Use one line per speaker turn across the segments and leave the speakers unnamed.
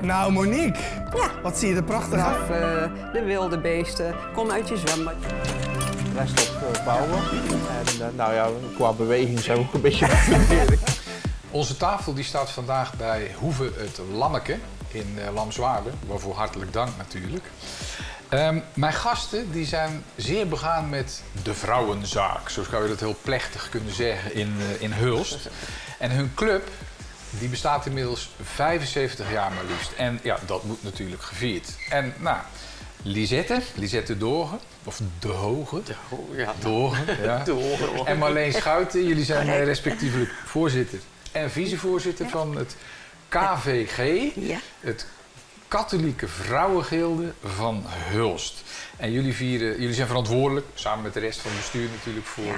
Nou, Monique.
Ja.
Wat zie je er prachtig uit.
Of de wilde beesten. Kom uit je zwembad.
Rest op bouwen. En nou ja, qua beweging zijn we ook een beetje beperkt.
Onze tafel die staat vandaag bij Hoeve het Lammeke in Lamswaarde. Waarvoor hartelijk dank natuurlijk. Mijn gasten die zijn zeer begaan met de vrouwenzaak. Zo zou je dat heel plechtig kunnen zeggen in Hulst. En hun club die bestaat inmiddels 75 jaar maar liefst. En ja, dat moet natuurlijk gevierd. En nou, Lisette Doorgen, of De Hoge. Doorgen, ja.
Doorgen.
En Marleen Schouten, jullie zijn respectievelijk voorzitter en vicevoorzitter van het KVG, het Katholieke Vrouwengilde van Hulst. En jullie zijn verantwoordelijk, samen met de rest van het bestuur natuurlijk, voor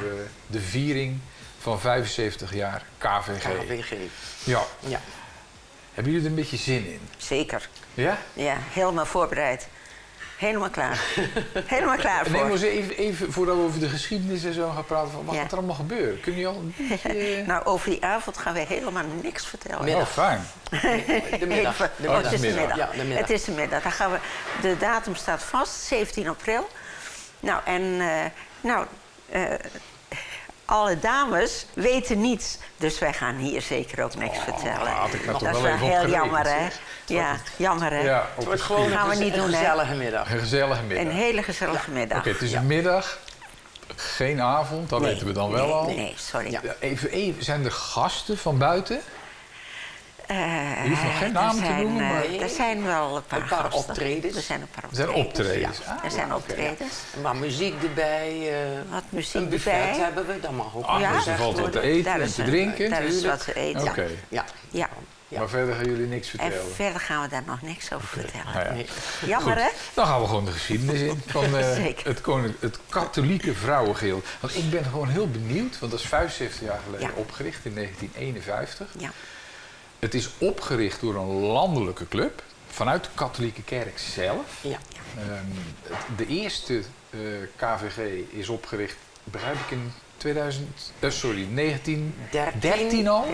de viering van 75 jaar KVG. Ja. Hebben jullie er een beetje zin in?
Zeker.
Ja?
Ja, helemaal voorbereid. Helemaal klaar. Helemaal klaar voor.
Neem ons even voordat we over de geschiedenis en zo gaan praten, van wat gaat er allemaal gebeuren? Kun je al een beetje...
Nou, over die avond gaan we helemaal niks vertellen.
Oh, fijn.
De middag.
Het is de middag.
Ja, de middag.
Het is de middag. Dan gaan we, de datum staat vast, 17 april. Nou, en alle dames weten niets. Dus wij gaan hier zeker ook niks vertellen.
had ik nou toch
Dat is
wel
wel
even
heel
opgerekend,
jammer, hè?
zeg.
Ja, jammer, hè?
Ja,
Het wordt gewoon
gaan we niet
een
doen, hè?
gezellige middag.
een gezellige middag.
Een hele gezellige middag.
Oké, het is een middag, geen avond, dat weten we dan wel al.
Nee, sorry.
Ja, even, zijn er gasten van buiten? Je hoeft nog geen namen te noemen, maar...
Er zijn wel een paar gasten.
optredens.
Er zijn een paar
Er zijn optredens.
Er zijn optredens.
Maar muziek erbij,
Wat muziek
een buffet
erbij.
hebben we, dat mag ook.
Ah,
Ja.
dus er valt wat te
Daar
eten en
is
te drinken.
Daar is
natuurlijk.
wat te eten.
Oké,
Ja.
Ja.
maar verder gaan jullie niks
En
vertellen.
verder gaan we daar nog niks over vertellen.
Nou ja.
Nee.
Jammer, hè?
Dan gaan we gewoon de geschiedenis in van
Zeker.
het Katholieke Vrouwengilde. Want ik ben gewoon heel benieuwd, want dat is 75 jaar geleden opgericht in 1951.
Ja.
Het is opgericht door een landelijke club vanuit de katholieke kerk zelf.
Ja.
De eerste KVG is opgericht, begrijp ik, in 1913 al?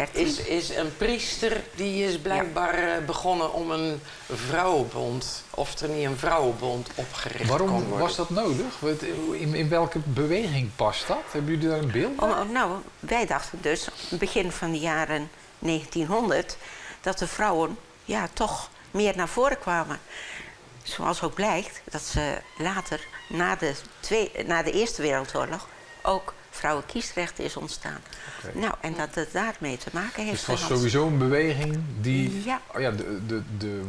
Is een priester die is blijkbaar begonnen om een vrouwenbond, of er niet een vrouwenbond opgericht kon
Waarom
worden.
was dat nodig? In welke beweging past dat? Hebben jullie daar een beeld bij?
Nou, wij dachten dus, begin van de jaren 1900, dat de vrouwen toch meer naar voren kwamen. Zoals ook blijkt dat ze later, na de Eerste Wereldoorlog, ook vrouwenkiesrecht is ontstaan.
Oké.
Nou, en dat het daarmee te maken heeft
Dus het was
gehad.
sowieso een beweging die,
Ja.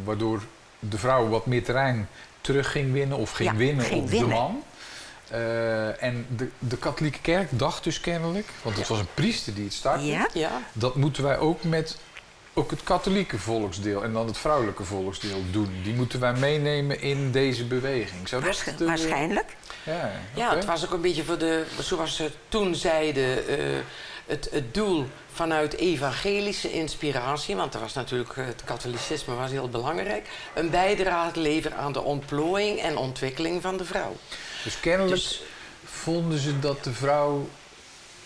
waardoor de vrouw wat meer terrein terug ging winnen of ging winnen
ging
op
winnen.
de man. En de katholieke kerk dacht dus kennelijk, want het was een priester die het startte,
Ja,
dat moeten wij ook met het katholieke volksdeel en dan het vrouwelijke volksdeel doen. Die moeten wij meenemen in deze beweging. Zou dat
waarschijnlijk.
Ja, het was ook een beetje voor zoals ze toen zeiden, het doel vanuit evangelische inspiratie, want er was natuurlijk, het katholicisme was heel belangrijk, een bijdrage leveren aan de ontplooiing en ontwikkeling van de vrouw.
Dus kennelijk vonden ze dat de vrouw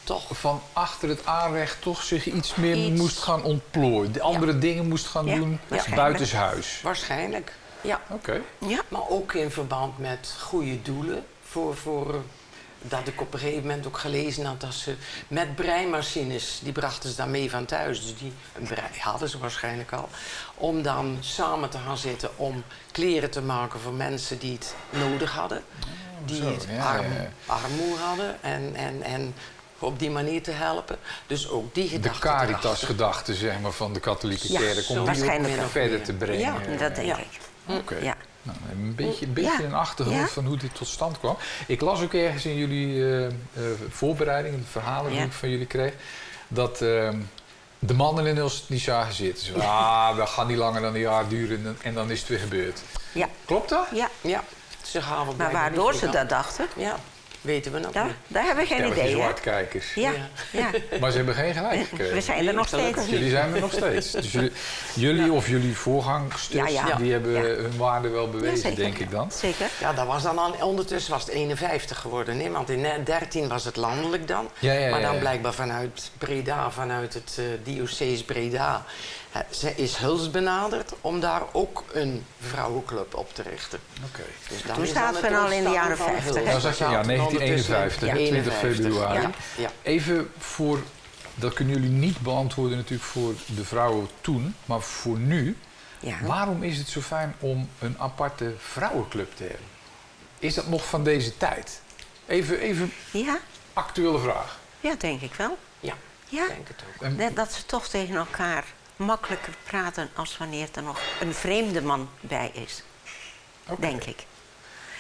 Toch
van achter het aanrecht toch zich iets meer moest gaan ontplooien. De andere dingen moest gaan doen buitenshuis.
waarschijnlijk, ja.
Oké.
Ja.
Maar ook in verband met goede doelen. Dat ik op een gegeven moment ook gelezen had dat ze met breimachines, die brachten ze dan mee van thuis. Dus een brei hadden ze waarschijnlijk al. Om dan samen te gaan zitten om kleren te maken voor mensen die het nodig hadden. Die het armoede hadden en op die manier te helpen. Dus ook die
De
gedachte.
Caritas-gedachte, zeg maar, van de katholieke kerk. Om die
waarschijnlijk
ook verder te brengen.
Ja, dat denk ik.
Oké.
Ja.
Nou, een beetje een achtergrond van hoe dit tot stand kwam. Ik las ook ergens in jullie voorbereidingen, de verhalen die ik van jullie kreeg, dat de mannen in ons niet zagen zitten. Zo, dat gaat niet langer dan een jaar duren en dan is het weer gebeurd.
Ja.
Klopt dat?
Ja.
Ja, ze gaven
Maar waardoor ze dat dachten,
Ja, weten we nog niet.
daar hebben we geen
Stelletje
idee, hè?
zwartkijkers.
Ja.
Maar ze hebben geen gelijk gekregen.
We zijn er nog steeds.
Jullie zijn er nog steeds. Dus jullie of jullie voorgangsters, die hebben hun waarde wel bewezen,
zeker.
denk ik dan.
Zeker.
Ja, dat was dan ondertussen was het 51 geworden. Nee? Want in 13 was het landelijk dan. Maar dan blijkbaar vanuit Breda, vanuit het diocees Breda, Ze is Huls benaderd om daar ook een vrouwenclub op te richten.
Oké.
Dus dan
Toen
is
zaten
dan
we
het
al in de jaren
ontstaan van
50,
Huls.
hè?
Dan zat je, ja,
Zaten
1951,
ondertussen
20 februari.
Ja, ja.
Even voor, dat kunnen jullie niet beantwoorden natuurlijk voor de vrouwen toen, maar voor nu.
Ja.
Waarom is het zo fijn om een aparte vrouwenclub te hebben? Is dat nog van deze tijd? Even
Ja?
actuele vraag.
Ja, denk ik wel.
Ja,
Ja?
ik denk het ook.
En-
Net dat ze toch tegen elkaar makkelijker praten als wanneer er nog een vreemde man bij is.
Oké.
Denk ik.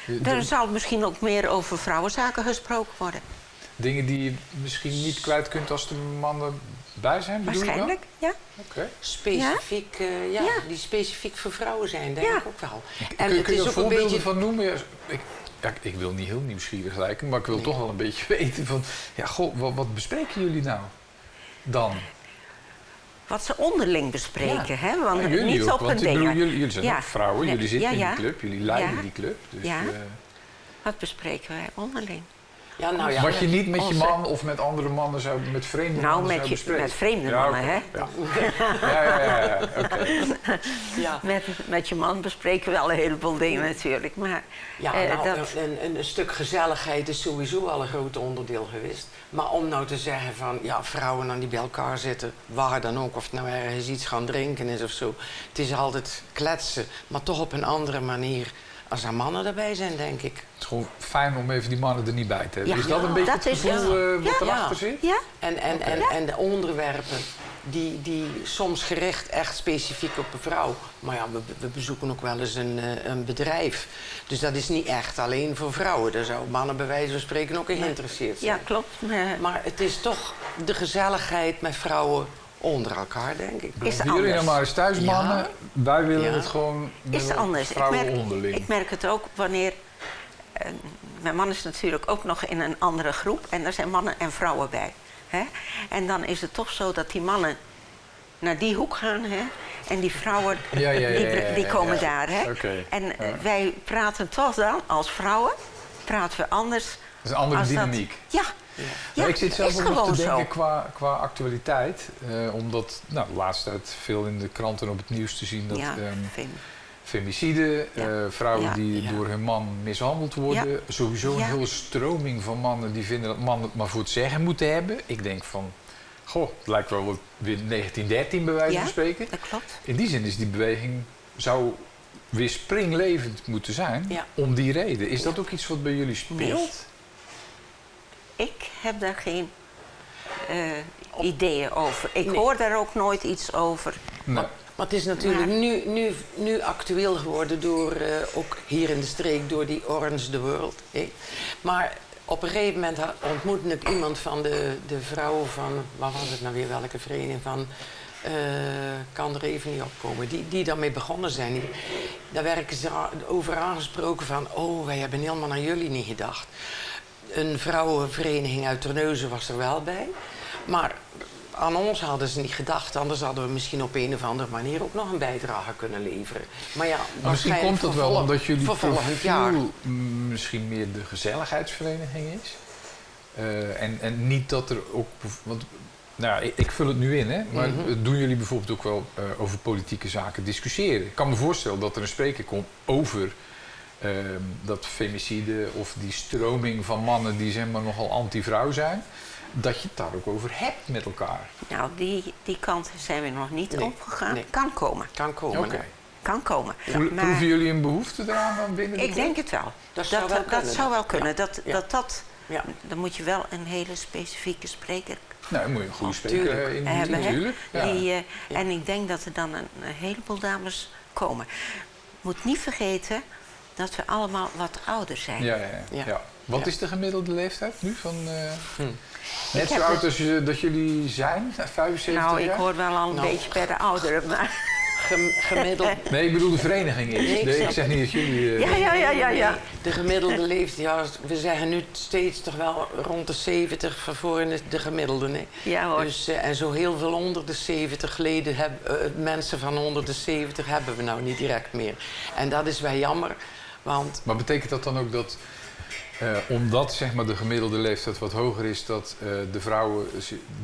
De-
Er zal misschien ook meer over vrouwenzaken gesproken worden.
Dingen die je misschien niet kwijt kunt als de mannen bij zijn, bedoel je
Waarschijnlijk, ja.
wel? Oké.
Specifiek,
Ja.
die specifiek voor vrouwen zijn, denk
Ja.
ik ook wel.
Kun je
het is
er
ook een
voorbeelden
beetje...
van noemen? Ik wil niet heel nieuwsgierig lijken, maar ik wil toch wel een beetje weten van... Ja, goh, wat bespreken jullie nou dan?
Wat ze onderling bespreken,
Ja.
hè? Want
Ja, jullie
niet
ook,
op
want
een
ik bedoel,
ding.
jullie zijn
Ja.
ook vrouwen,
Nee,
jullie zitten
ja,
in
ja.
die club, jullie leiden
Ja.
die club. Dus,
Ja. Wat bespreken wij onderling?
Ja, nou ja,
wat je niet met je
Onze-
man of met andere mannen zou, met vreemde
Nou,
mannen zou bespreken.
met vreemde
Ja,
mannen,
oké.
hè?
Ja, oké.
ja.
Met je man bespreken we wel een heleboel dingen natuurlijk. Maar
Ja, een stuk gezelligheid is sowieso al een groot onderdeel geweest. Maar om nou te zeggen van, ja, vrouwen dan die bij elkaar zitten, waar dan ook, of het nou ergens iets gaan drinken is of zo. Het is altijd kletsen, maar toch op een andere manier als er mannen erbij zijn, denk ik.
Het is gewoon fijn om even die mannen er niet bij te hebben.
Ja.
Is dat een beetje
Dat
het
is-
gevoel wat
Ja.
erachter zit?
ja,
En de onderwerpen, die soms gericht echt specifiek op een vrouw. Maar ja, we bezoeken ook wel eens een bedrijf. Dus dat is niet echt alleen voor vrouwen. Daar zou mannen bij wijze van spreken ook in geïnteresseerd zijn.
ja, klopt.
Maar het is toch de gezelligheid met vrouwen onder elkaar, denk ik.
Is
Jullie
anders.
nou maar eens thuis,
Ja.
mannen. Wij willen
Ja.
het gewoon met
Is anders.
vrouwen onderling.
Ik merk het ook wanneer... mijn man is natuurlijk ook nog in een andere groep. En daar zijn mannen en vrouwen bij. Hè? En dan is het toch zo dat die mannen naar die hoek gaan. Hè? En die vrouwen,
Ja,
die komen
ja.
daar. Hè?
Oké.
En
Ja.
wij praten toch dan, als vrouwen, praten we anders.
Dat is een andere
als dat-
dynamiek.
Ja.
Ja, ik zit zelf
is
ook nog
gewoon
te denken
zo.
qua actualiteit. Omdat de laatste tijd veel in de kranten op het nieuws te zien dat
Ja, vind-
femicide,
Ja.
vrouwen
Ja.
die
Ja.
door hun man mishandeld worden. Sowieso een
Ja.
hele stroming van mannen die vinden dat mannen het maar voor het zeggen moeten hebben. Ik denk van, goh, het lijkt wel wat weer 1913 bij wijze
Ja.
van spreken.
Dat klopt.
In die zin is die beweging, zou weer springlevend moeten zijn
Ja.
om die reden. Is dat ook iets wat bij jullie speelt?
Ik heb daar geen ideeën over. Ik hoor daar ook nooit iets over.
Nee.
Maar het is natuurlijk nu actueel geworden door, ook hier in de streek, door die Orange the World. Hè? Maar op een gegeven moment ontmoette ik iemand van de vrouwen van, waar was het nou weer, welke vereniging van, kan er even niet opkomen, die daarmee begonnen zijn. Daar werden ze over aangesproken van, oh, wij hebben helemaal aan jullie niet gedacht. Een vrouwenvereniging uit Terneuzen was er wel bij, maar aan ons hadden ze niet gedacht. Anders hadden we misschien op een of andere manier ook nog een bijdrage kunnen leveren. Maar ja,
Maar misschien komt dat wel omdat jullie
voor volgend jaar.
profiel misschien meer de gezelligheidsvereniging is. En niet dat er ook... Want, nou ja, ik vul het nu in, hè. Maar doen jullie bijvoorbeeld ook wel over politieke zaken discussiëren? Ik kan me voorstellen dat er een spreker komt over dat femicide of die stroming van mannen die zeg maar nogal anti-vrouw zijn. Dat je het daar ook over hebt met elkaar.
Nou, die kant zijn we nog niet
Nee,
opgegaan.
nee.
Kan komen.
Kan komen.
Oké.
hè.
Kan komen.
Proeven jullie een behoefte eraan dan binnen de
Ik
club?
denk het wel.
Dat zou wel kunnen.
zou wel kunnen.
Ja. Ja. Ja.
Dan moet je wel een hele specifieke spreker
Nou, dan moet je een goede spreker
Tuurlijk.
in
hebben. Hè?
natuurlijk. Ja.
En ik denk dat er dan een heleboel dames komen. Moet niet vergeten dat we allemaal wat ouder zijn.
Ja.
Ja.
Wat
Ja.
is de gemiddelde leeftijd nu? Van, net
Ik
zo
heb
oud als dat jullie zijn? 75
Nou, ik
jaar?
hoor wel al een
Nou.
beetje bij de ouderen. Maar
Gemiddeld.
Nee, ik bedoel de vereniging is.
Nee, ik
Nee, ik
snap
zeg niet dat jullie...
Ja.
De gemiddelde leeftijd, ja, we zeggen nu steeds toch wel rond de 70 voor in de gemiddelde. Nee?
Ja, hoor.
Dus, en zo heel veel onder de 70 leden, mensen van onder de 70 hebben we nou niet direct meer. En dat is wel jammer, want
Maar betekent dat dan ook dat, omdat zeg maar, de gemiddelde leeftijd wat hoger is, dat de vrouwen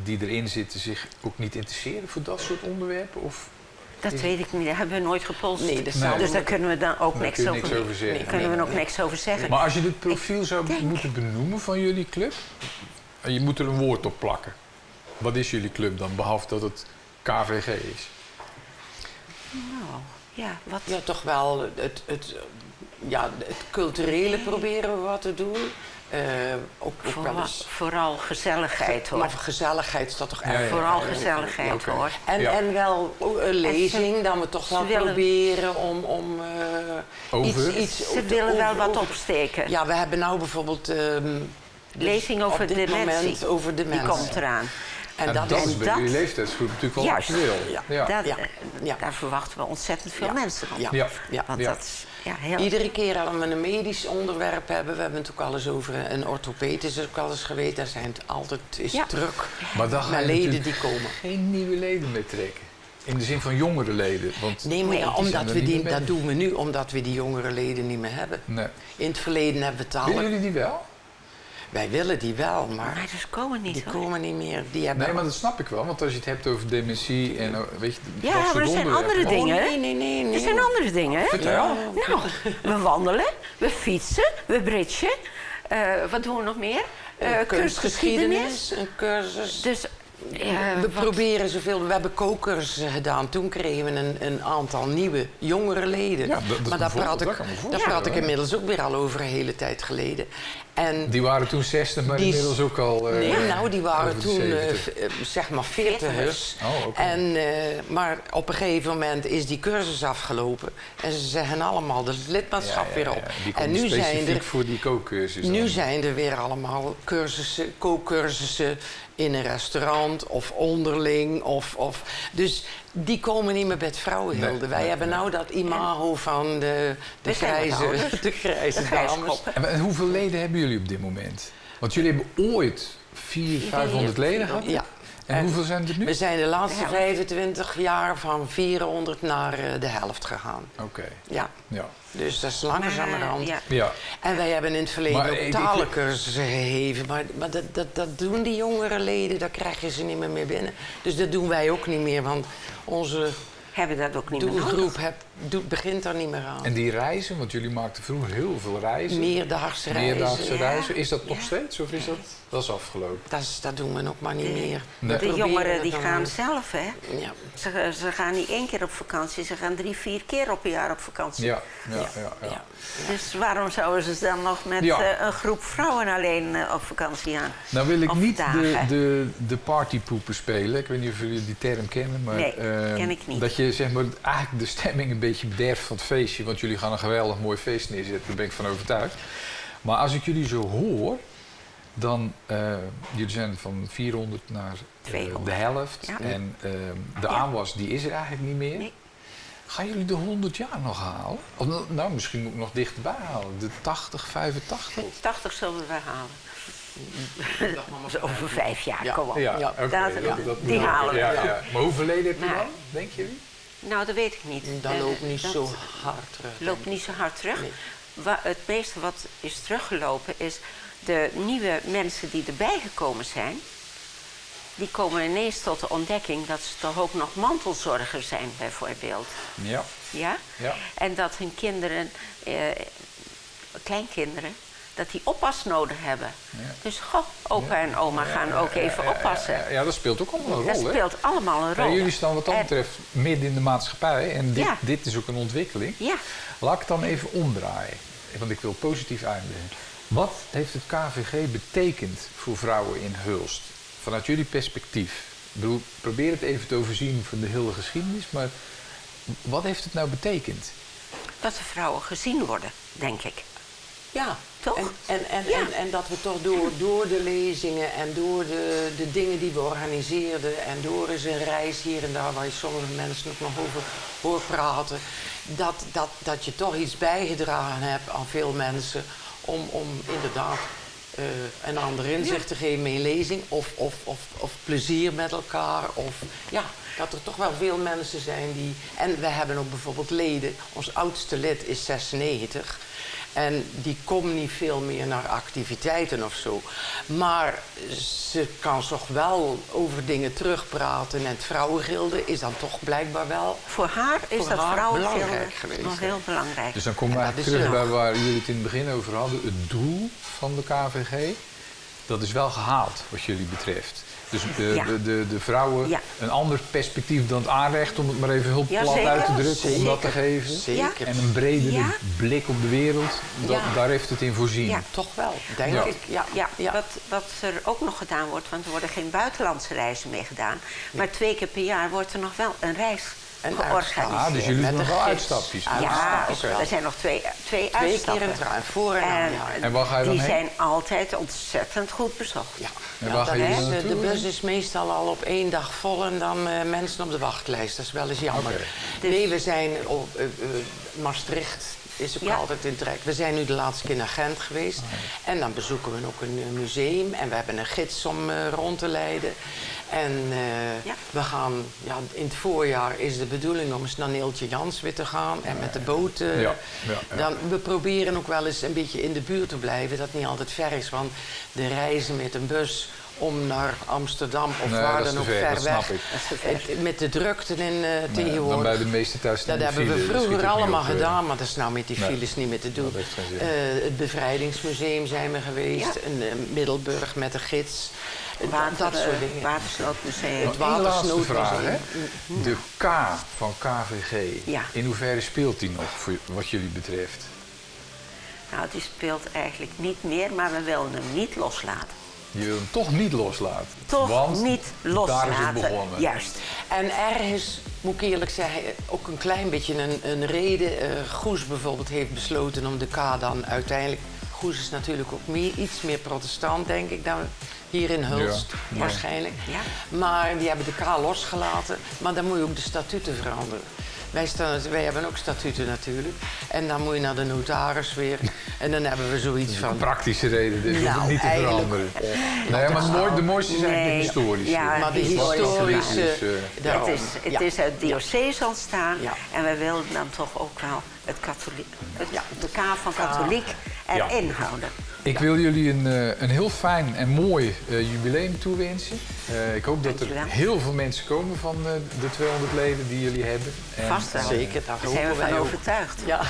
die erin zitten zich ook niet interesseren voor dat soort onderwerpen? Of
Dat weet ik niet, dat hebben we nooit gepolst.
Nee, dat
zou-
Dus daar kunnen we dan ook
Daar
niks
kun je
over,
niks over zeggen.
kunnen we nog niks over zeggen.
Maar als je het profiel zou
denk-
moeten benoemen van jullie club, en je moet er een woord op plakken. Wat is jullie club dan, behalve dat het KVG is?
Nou, ja, wat...
Ja, toch wel het culturele proberen we wat te doen. Ook wel eens.
Vooral gezelligheid, hoor.
Maar gezelligheid is dat toch echt.
Ja, ja.
Vooral gezelligheid,
Oké.
hoor.
En wel een lezing, dan we toch wel
willen-
proberen om
Over?
iets
Ze willen wel wat opsteken.
Ja, we hebben nou bijvoorbeeld
Lezing over
op dit
dementie.
moment over
Die
dementie.
komt eraan.
En dat
is
is
bij
dat-
jullie leeftijdsgroep natuurlijk wel
Juist.
actueel.
Ja.
Ja.
Dat,
ja.
Daar verwachten we ontzettend veel
Ja.
mensen op.
Ja.
Ja.
Ja.
Want
Ja.
dat is heel...
Iedere keer dat we een medisch onderwerp hebben, we hebben het ook al eens over een orthopeed is er ook al eens geweest, daar zijn het altijd
Ja.
druk.
Maar dan ga
Met
je
leden
natuurlijk
die komen.
geen nieuwe leden meer trekken. In de zin van jongere leden. Want
Nee, maar ja,
die zijn
omdat
er
we
niet meer
dat
bij.
doen we nu omdat we die jongere leden niet meer hebben.
Nee.
In het verleden hebben we het
Willen
al.
jullie die wel?
Wij willen die wel, maar
Maar dus komen niet,
die
hoor.
komen niet meer. Die hebben
Nee, maar dat snap ik wel. Want als je het hebt over dementie en weet je,
Ja,
dat
maar
soort
er zijn
onderwerpen.
andere dingen.
Oh, nee.
Er zijn andere dingen.
Vertel.
Nou, we wandelen, we fietsen, we bridgen. Wat doen we nog meer? Kunstgeschiedenis.
Een cursus.
Dus
We proberen zoveel. We hebben kokers gedaan. Toen kregen we een aantal nieuwe, jongere leden.
Ja, dat is
maar daar
bijvoorbeeld,
praat
dat
ik,
kan me
daar
voorstellen,
praat ik
hè?
inmiddels ook weer al over een hele tijd geleden. En
Die waren toen 60, maar
Die-
inmiddels ook al...
nee, nou, die waren
over de
toen
70.
zeg maar 40'ers.
Oh, oké.
En, maar op een gegeven moment is die cursus afgelopen. En ze zeggen allemaal de lidmaatschap weer op.
Die
En
komt
nu zijn
specifiek
er
voor die kookcursus.
Nu
dan.
zijn er weer allemaal cursussen, kookcursussen in een restaurant of onderling. Dus die komen niet meer bij het vrouwenhilde.
Nee,
Wij
nee,
hebben
nee.
nou dat imago van de
We zijn wat
grijze,
ouders.
de grijze
De grijze
dames.
koppen.
En hoeveel leden hebben jullie op dit moment? Want jullie hebben ooit 400, 500 leden gehad.
Ja.
En hoeveel zijn er nu?
We zijn de laatste
De helft.
25 jaar van 400 naar de helft gegaan.
Oké,
Ja,
ja.
dus dat is langzamerhand.
Ja.
Ja,
En wij hebben in het verleden
Maar
ook
ik-
talencursussen gegeven. Maar dat doen die jongere leden, daar krijg je ze niet meer mee binnen. Dus dat doen wij ook niet meer, want onze
Hebben dat ook niet meer nodig.
doelgroep begint daar niet meer aan.
en die reizen, want jullie maakten vroeger heel veel reizen.
Meerdaagse reizen.
Meerdaagse
Ja.
reizen. Is dat nog
Ja.
steeds of is dat... Dat is afgelopen.
Dat doen we ook maar niet meer.
Nee.
We
De jongeren
proberen
die
het
gaan
dan-
zelf, hè.
Ja.
Ze gaan niet 1 keer op vakantie, ze gaan 3, 4 keer op een jaar op vakantie.
Ja, ja,
Ja.
ja. ja.
Ja.
Dus waarom zouden ze dan nog met
Ja.
een groep vrouwen alleen op vakantie gaan?
Nou wil ik
Of
niet
dagen.
de partypoeper spelen. Ik weet niet of jullie die term kennen. Maar,
Nee, ken ik niet.
Dat je zeg maar, eigenlijk de stemming een beetje bederft van het feestje. Want jullie gaan een geweldig mooi feest neerzetten. Daar ben ik van overtuigd. Maar als ik jullie zo hoor... Dan, jullie zijn van 400 naar
200.
de helft.
Ja.
En de
Ja.
aanwas die is er eigenlijk niet meer.
Nee.
Gaan jullie de 100 jaar nog halen? Of nou, misschien moet ik nog dichterbij halen. De 80, 85?
80 zullen we halen. Dus over 5 jaar,
Ja.
kom op.
Ja,
oké,
dat- die halen we.
Ja, ja. Maar hoeveel leden heb je
Maar-
dan, denk jullie?
Nou, dat weet ik niet.
Dat loopt niet
dat
zo hard terug.
loopt niet zo hard terug.
Nee.
Het meeste wat is teruggelopen is de nieuwe mensen die erbij gekomen zijn. Die komen ineens tot de ontdekking dat ze toch ook nog mantelzorger zijn, bijvoorbeeld.
Ja.
Ja?
Ja.
En dat hun kinderen, kleinkinderen, dat die oppas nodig hebben.
Ja.
Dus goh, opa en oma gaan ook even oppassen.
Ja, dat speelt ook allemaal een
Dat
rol, hè?
speelt allemaal een
Ja,
rol.
jullie staan wat dat
En-
betreft midden in de maatschappij. En dit,
Ja.
dit is ook een ontwikkeling.
Ja,
Laat ik het dan even omdraaien. Want ik wil positief eindigen. Wat heeft het KVG betekend voor vrouwen in Hulst? Vanuit jullie perspectief. Ik bedoel, probeer het even te overzien van de hele geschiedenis. Maar wat heeft het nou betekend?
dat de vrouwen gezien worden, denk ik.
Ja,
Toch? Ja.
En dat we toch door de lezingen en door de dingen die we organiseerden en door eens een reis hier en daar waar je sommige mensen ook nog over hoort praten, dat je toch iets bijgedragen hebt aan veel mensen om inderdaad een ander inzicht te geven met een lezing of plezier met elkaar. Of, ja. dat er toch wel veel mensen zijn die... En we hebben ook bijvoorbeeld leden. Ons oudste lid is 96. En die komt niet veel meer naar activiteiten of zo. Maar ze kan toch wel over dingen terugpraten. En het vrouwengilde is dan toch blijkbaar wel...
Voor haar is
Voor
dat
haar
vrouwengilde
belangrijk geweest,
nog
hè?
heel belangrijk.
Dus dan komen we
En dat
eigenlijk
is
terug
er
bij
nog.
waar jullie het in het begin over hadden. Het doel van de KVG, dat is wel gehaald wat jullie betreft. Dus
Ja.
de vrouwen
Ja.
een ander perspectief dan het aanrecht, om het maar even heel
Ja,
plat
zeker.
uit te drukken, om dat te
Zeker.
geven.
Zeker.
En een bredere
Ja.
blik op de wereld,
Ja.
daar heeft het in voorzien.
Ja.
Toch wel, denk
Ja.
ik. Ja.
Ja, wat er ook nog gedaan wordt, want er worden geen buitenlandse reizen meer gedaan. Maar 2 keer per jaar wordt er nog wel een reis
Een
georganiseerd.
Ah, dus jullie
Met
doen nog
een
wel
gids.
uitstapjes.
Ja,
Uitstapjes wel.
er zijn nog twee
2
uitstappen.
keer een traan, voor en na. Ja.
En waar ga je dan
die
heen?
zijn altijd ontzettend goed bezocht.
Ja.
En waar gaan jullie dan
de
naartoe?
bus is meestal al op 1 dag vol en dan mensen op de wachtlijst. Dat is wel eens jammer.
Oké.
Nee, we zijn op Maastricht is ook
Ja.
altijd in trek. We zijn nu de laatste keer naar Gent geweest. En dan bezoeken we ook een museum. En we hebben een gids om rond te leiden. En
Ja.
we gaan, ja, in het voorjaar is de bedoeling om eens naar Neeltje Jans weer te gaan. En met de boot.
Ja.
Dan, we proberen ook wel eens een beetje in de buurt te blijven. Dat niet altijd ver is. Want de reizen met een bus om naar Amsterdam of
Nee,
waar
dat is
dan ook
te ver,
ver
dat
weg.
snap ik.
Dat is te ver.
Met de drukte in
Dan
tegenwoordig.
bij de meeste thuis
Dat
in de
hebben
file,
we
dat schiet
vroeger
ook niet
allemaal
op,
gedaan, maar dat is nou met die
Nee.
files niet meer te doen.
Dat heeft geen zin.
Het bevrijdingsmuseum zijn we geweest,
Ja.
in Middelburg met de gids. Dat soort dingen.
Watersnoodmuseum.
Het
Eén laatste
Watersnoodmuseum.
vraag, hè? De K van KVG,
Ja.
in hoeverre speelt die nog voor wat jullie betreft?
Nou, die speelt eigenlijk niet meer, maar we willen hem niet loslaten.
Je wil hem toch niet loslaten?
Toch
want
niet loslaten.
daar is het begonnen.
Juist.
En ergens, moet ik eerlijk zeggen, ook een klein beetje een reden. Goes bijvoorbeeld heeft besloten om de K dan uiteindelijk... Goes is natuurlijk ook iets meer protestant, denk ik, dan hier in Hulst,
Ja.
waarschijnlijk.
Ja.
Maar die hebben de K losgelaten, maar dan moet je ook de statuten veranderen. Wij hebben ook statuten natuurlijk. En dan moet je naar de notaris weer. En dan hebben we zoiets van...
Een praktische reden, dus
Nou,
hoeft het niet te
eigenlijk-
veranderen. Nee, maar de mooiste is eigenlijk de
Nee,
historische.
ja,
Maar de
historische,
historische... daarom.
Het is uit diocese ontstaan
Ja.
en we wilden dan toch ook wel de K van katholiek erin houden.
Ik wil jullie een heel fijn en mooi jubileum toewensen. Ik hoop dat er
Dankjewel.
heel veel mensen komen van de 200 leden die jullie hebben. En,
Vast wel.
Zeker, daar
Daar zijn we
hopen wij
van
ook.
overtuigd.
Ja.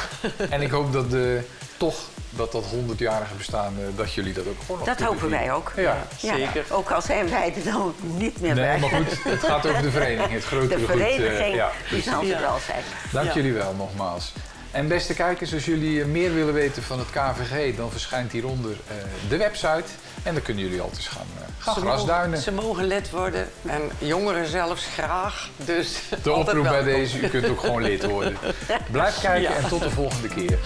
En ik hoop dat dat 100-jarige bestaan, dat jullie dat ook gewoon nog
Dat
kunnen
hopen wij
vieren.
ook.
Ja.
Ja,
Zeker.
ook al zijn wij er dan niet meer
Nee,
bij.
maar goed, het gaat over de vereniging, het grotere
De
goed.
vereniging,
Ja,
die zal er wel zijn.
Dank
Ja.
jullie wel nogmaals. En beste kijkers, als jullie meer willen weten van het KVG, dan verschijnt hieronder de website. En dan kunnen jullie altijd gaan grasduinen.
Ze mogen lid worden en jongeren zelfs graag. Dus
De
altijd
oproep bij
welkom.
deze, u kunt ook gewoon lid worden. Blijf kijken en tot de volgende keer.